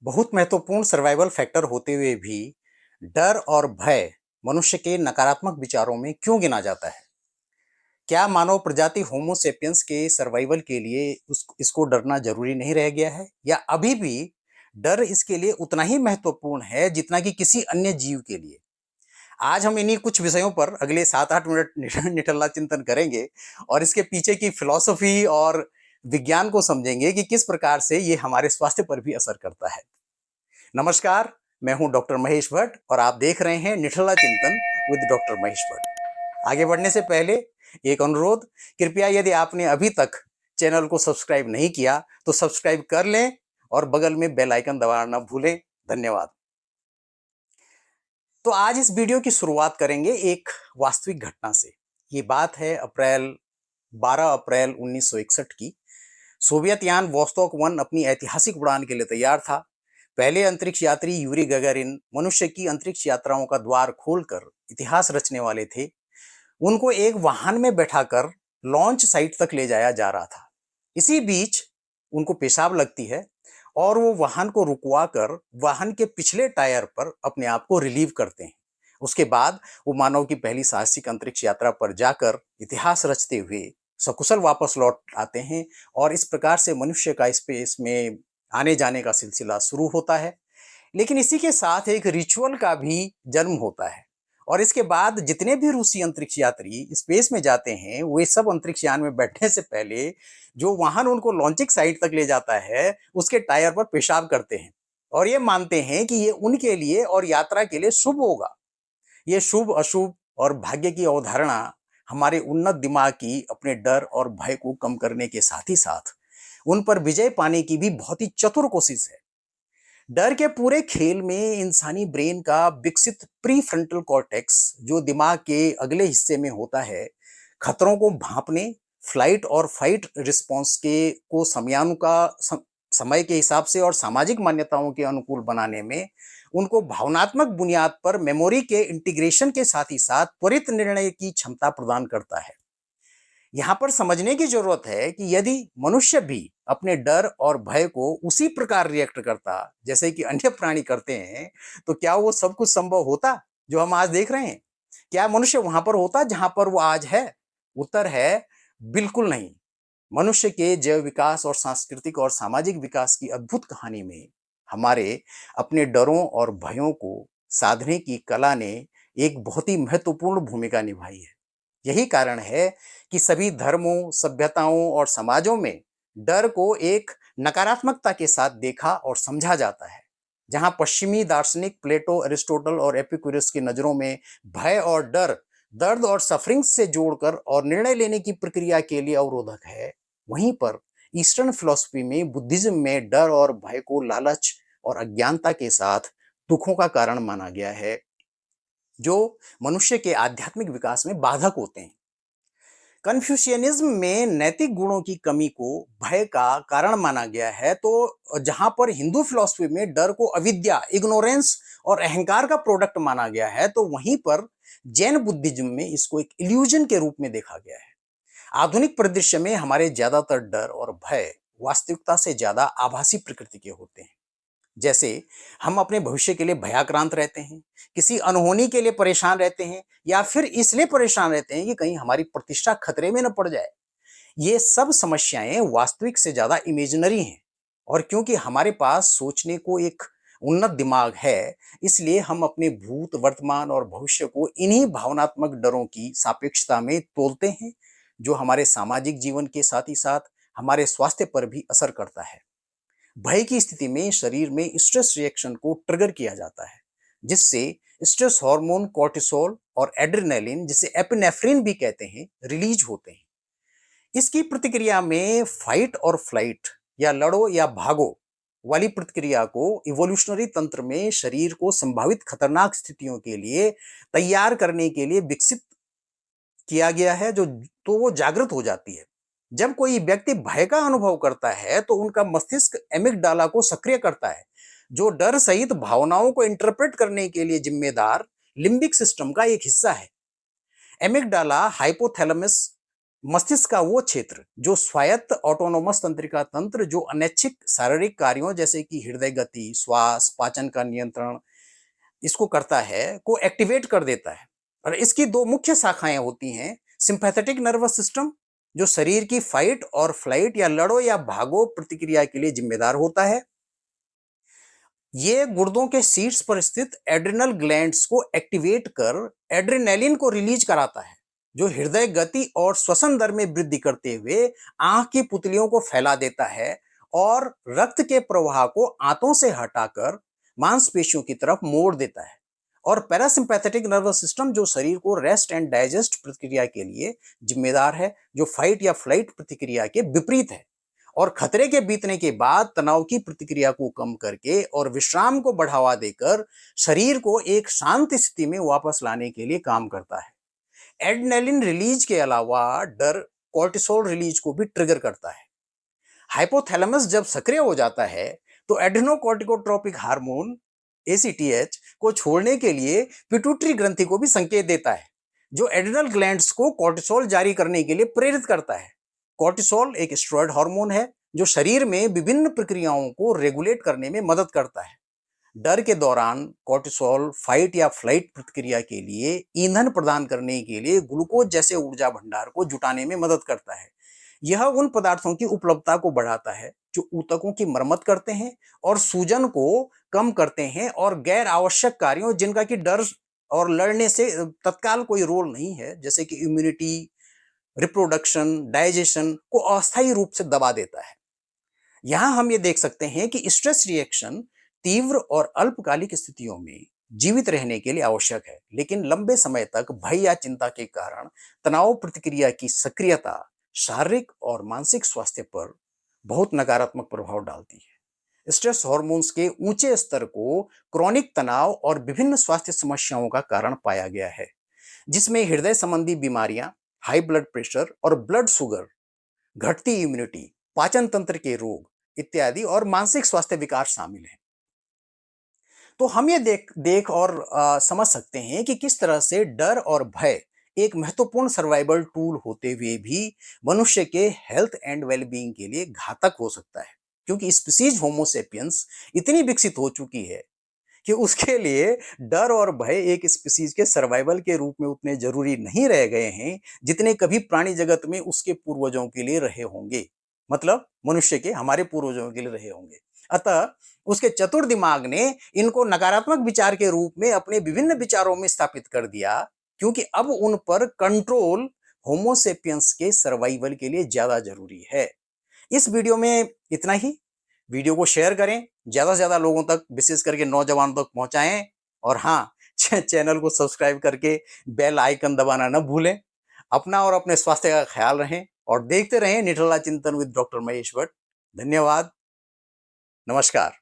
बहुत महत्वपूर्ण survival factor होते हुए भी डर और भय मनुष्य के नकारात्मक विचारों में क्यों गिना जाता है? क्या मानव प्रजाति होमो सेपियंस के सर्वाइवल के लिए इसको डरना जरूरी नहीं रह गया है, या अभी भी डर इसके लिए उतना ही महत्वपूर्ण है जितना कि किसी अन्य जीव के लिए? आज हम इन्हीं कुछ विषयों पर अगले 7-8 मिनट निठल्ला चिंतन करेंगे और इसके पीछे की फिलॉसफी और विज्ञान को समझेंगे कि किस प्रकार से ये हमारे स्वास्थ्य पर भी असर करता है। नमस्कार, मैं हूं डॉक्टर महेश भट्ट और आप देख रहे हैं निठल्ला चिंतन विद डॉक्टर महेश भट्ट। आगे बढ़ने से पहले एक अनुरोध, कृपया यदि आपने अभी तक चैनल को सब्सक्राइब नहीं किया तो सब्सक्राइब कर लें और बगल में बेल आइकन दबाना ना भूलें। धन्यवाद। तो आज इस वीडियो की शुरुआत करेंगे एक वास्तविक घटना से। ये बात है 12 अप्रैल 1961 की। सोवियत यान वोस्तोक 1 अपनी ऐतिहासिक उड़ान के लिए तैयार था। पहले अंतरिक्ष यात्री यूरी गगरिन मनुष्य की अंतरिक्ष यात्राओं का द्वार खोलकर इतिहास रचने वाले थे। उनको एक वाहन में बैठाकर लॉन्च साइट तक ले जाया जा रहा था। इसी बीच उनको पेशाब लगती है और वो वाहन को रुकवा कर वाहन के पिछले टायर पर अपने आप को रिलीव करते हैं। उसके बाद वो मानव की पहली साहसिक अंतरिक्ष यात्रा पर जाकर इतिहास रचते हुए सकुशल वापस लौट आते हैं और इस प्रकार से मनुष्य का स्पेस में आने जाने का सिलसिला शुरू होता है। लेकिन इसी के साथ एक रिचुअल का भी जन्म होता है और इसके बाद जितने भी रूसी अंतरिक्ष यात्री स्पेस में जाते हैं वे सब अंतरिक्ष यान में बैठने से पहले जो वाहन उनको लॉन्चिंग साइट तक ले जाता है उसके टायर पर पेशाब करते हैं और ये मानते हैं कि ये उनके लिए और यात्रा के लिए शुभ होगा। ये शुभ अशुभ और भाग्य की अवधारणा हमारे उन्नत दिमाग की अपने डर और भय को कम करने के साथ ही साथ उन पर विजय पाने की भी बहुत ही चतुर कोशिश है। डर के पूरे खेल में इंसानी ब्रेन का विकसित प्री फ्रंटल कॉर्टेक्स जो दिमाग के अगले हिस्से में होता है, खतरों को भांपने, फ्लाइट और फाइट रिस्पॉन्स के को समय के हिसाब से और सामाजिक मान्यताओं के अनुकूल बनाने में उनको भावनात्मक बुनियाद पर मेमोरी के इंटीग्रेशन के साथ ही साथ त्वरित निर्णय की क्षमता प्रदान करता है। यहाँ पर समझने की जरूरत है कि यदि मनुष्य भी अपने डर और भय को उसी प्रकार रिएक्ट करता जैसे कि अन्य प्राणी करते हैं, तो क्या वो सब कुछ संभव होता जो हम आज देख रहे हैं? क्या मनुष्य वहां पर होता जहां पर वो आज है? उत्तर है बिल्कुल नहीं। मनुष्य के जैव विकास और सांस्कृतिक और सामाजिक विकास की अद्भुत कहानी में हमारे अपने डरों और भयों को साधने की कला ने एक बहुत ही महत्वपूर्ण भूमिका निभाई है। यही कारण है कि सभी धर्मों, सभ्यताओं और समाजों में डर को एक नकारात्मकता के साथ देखा और समझा जाता है। जहां पश्चिमी दार्शनिक प्लेटो, अरिस्टोटल और एपिक्यूरस की नजरों में भय और डर दर्द और सफरिंग से जोड़कर और निर्णय लेने की प्रक्रिया के लिए अवरोधक है, वहीं पर ईस्टर्न फिलॉसफी में, बुद्धिज्म में डर और भय को लालच और अज्ञानता के साथ दुखों का कारण माना गया है जो मनुष्य के आध्यात्मिक विकास में बाधक होते हैं। कन्फ्यूशियनिज्म में नैतिक गुणों की कमी को भय का कारण माना गया है, तो जहां पर हिंदू फिलॉसफी में डर को अविद्या, इग्नोरेंस और अहंकार का प्रोडक्ट माना गया है, तो वहीं पर जैन बुद्धिज्म में इसको एक इल्यूजन के रूप में देखा गया है। आधुनिक परिदृश्य में हमारे ज्यादातर डर और भय वास्तविकता से ज्यादा आभासी प्रकृति के होते हैं। जैसे हम अपने भविष्य के लिए भयाक्रांत रहते हैं, किसी अनहोनी के लिए परेशान रहते हैं, या फिर इसलिए परेशान रहते हैं कि कहीं हमारी प्रतिष्ठा खतरे में न पड़ जाए। ये सब समस्याएं वास्तविक से ज्यादा इमेजिनरी हैं और क्योंकि हमारे पास सोचने को एक उन्नत दिमाग है, इसलिए हम अपने भूत, वर्तमान और भविष्य को इन्हीं भावनात्मक डरों की सापेक्षता में तोलते हैं, जो हमारे सामाजिक जीवन के साथ ही साथ हमारे स्वास्थ्य पर भी असर करता है। भय की स्थिति में शरीर में स्ट्रेस रिएक्शन को ट्रिगर किया जाता है, जिससे स्ट्रेस हार्मोन कॉर्टिसोल और एड्रेनालिन, जिसे एपिनेफ्रिन भी कहते हैं, रिलीज होते हैं। इसकी प्रतिक्रिया में फाइट और फ्लाइट या लड़ो या भागो वाली प्रतिक्रिया को इवोल्यूशनरी तंत्र में शरीर को संभावित खतरनाक स्थितियों के लिए तैयार करने के लिए विकसित किया गया है, जो तो वो जागृत हो जाती है। जब कोई व्यक्ति भय का अनुभव करता है तो उनका मस्तिष्क एमिगडाला को सक्रिय करता है, जो डर सहित भावनाओं को इंटरप्रेट करने के लिए जिम्मेदार लिम्बिक सिस्टम का एक हिस्सा है। एमिगडाला हाइपोथैलेमस मस्तिष्क का वो क्षेत्र जो स्वायत्त ऑटोनोमस तंत्रिका तंत्र जो अनैच्छिक शारीरिक कार्यों जैसे कि हृदय गति, श्वास, पाचन का नियंत्रण इसको करता है, को एक्टिवेट कर देता है। और इसकी दो मुख्य शाखाएं होती हैं। सिंपैथेटिक नर्वस सिस्टम जो शरीर की फाइट और फ्लाइट या लड़ो या भागो प्रतिक्रिया के लिए जिम्मेदार होता है। ये गुर्दों के शीर्ष पर स्थित एड्रिनल ग्लैंड्स को एक्टिवेट कर एड्रेनालिन को रिलीज कराता है, जो हृदय गति और श्वसन दर में वृद्धि करते हुए आंख की पुतलियों को फैला देता है और रक्त के प्रवाह को आंतों से हटाकर मांसपेशियों की तरफ मोड़ देता है। और पैरासिम्पैथेटिक नर्वस सिस्टम जो शरीर को रेस्ट एंड डाइजेस्ट प्रतिक्रिया के लिए जिम्मेदार है, जो फाइट या फ्लाइट प्रतिक्रिया के विपरीत है और खतरे के बीतने के बाद तनाव की प्रतिक्रिया को कम करके और विश्राम को बढ़ावा देकर शरीर को एक शांत स्थिति में वापस लाने के लिए काम करता है। एड्रेनालिन रिलीज के अलावा डर कोर्टिसोल रिलीज को भी ट्रिगर करता है। हाइपोथैलेमस जब सक्रिय हो जाता है तो एड्रेनोकोर्टिकोट्रोपिक हार्मोन एसीटीएच को छोड़ने के लिए पिट्यूटरी ग्रंथि को भी संकेत देता है, जो एड्रिनल ग्लैंड्स को कोर्टिसोल जारी करने के लिए प्रेरित करता है। कोर्टिसोल एक स्टेरॉयड हार्मोन है जो शरीर में विभिन्न प्रक्रियाओं को रेगुलेट करने में मदद करता है। डर के दौरान कोर्टिसोल फाइट या फ्लाइट प्रतिक्रिया के लिए ईंधन प्रदान करने के लिए ग्लूकोज जैसे ऊर्जा भंडार को जुटाने में मदद करता है। यह उन पदार्थों की उपलब्धता को बढ़ाता है जो ऊतकों की मरम्मत करते हैं और सूजन को कम करते हैं और गैर आवश्यक कार्यों जिनका कि डर और लड़ने से तत्काल कोई रोल नहीं है, जैसे कि इम्यूनिटी, रिप्रोडक्शन, डाइजेशन को अस्थायी रूप से दबा देता है। यहां हम ये देख सकते हैं कि स्ट्रेस रिएक्शन तीव्र और अल्पकालिक स्थितियों में जीवित रहने के लिए आवश्यक है, लेकिन लंबे समय तक भय या चिंता के कारण तनाव प्रतिक्रिया की सक्रियता शारीरिक और मानसिक स्वास्थ्य पर बहुत नकारात्मक प्रभाव डालती है। स्ट्रेस हार्मोन्स के ऊंचे स्तर को क्रोनिक तनाव और विभिन्न स्वास्थ्य समस्याओं का कारण पाया गया है, जिसमें हृदय संबंधी बीमारियां, हाई ब्लड प्रेशर और ब्लड शुगर, घटती इम्यूनिटी, पाचन तंत्र के रोग इत्यादि और मानसिक स्वास्थ्य विकार शामिल हैं। तो हम ये देख देख और समझ सकते हैं कि किस तरह से डर और भय एक महत्वपूर्ण सर्वाइवल टूल होते हुए भी मनुष्य के हेल्थ एंड वेलबींग के लिए घातक हो सकता है, क्योंकि स्पीसीज होमोसेपियंस इतनी विकसित हो चुकी है कि उसके लिए डर और भय एक स्पीसीज के सर्वाइवल के रूप में उतने जरूरी नहीं रह गए हैं जितने कभी प्राणी जगत में उसके पूर्वजों के लिए रहे होंगे, मतलब मनुष्य के, हमारे पूर्वजों के लिए रहे होंगे। अतः उसके चतुर दिमाग ने इनको नकारात्मक विचार के रूप में अपने विभिन्न विचारों में स्थापित कर दिया, क्योंकि अब उन पर कंट्रोल होमोसेपियंस के सर्वाइवल के लिए ज्यादा जरूरी है। इस वीडियो में इतना ही। वीडियो को शेयर करें, ज्यादा से ज्यादा लोगों तक, विशेष करके नौजवानों तक पहुंचाएं। और हाँ, चैनल को सब्सक्राइब करके बेल आइकन दबाना न भूलें। अपना और अपने स्वास्थ्य का ख्याल रखें और देखते रहें निठल्ला चिंतन विद डॉक्टर महेश भट्ट। धन्यवाद। नमस्कार।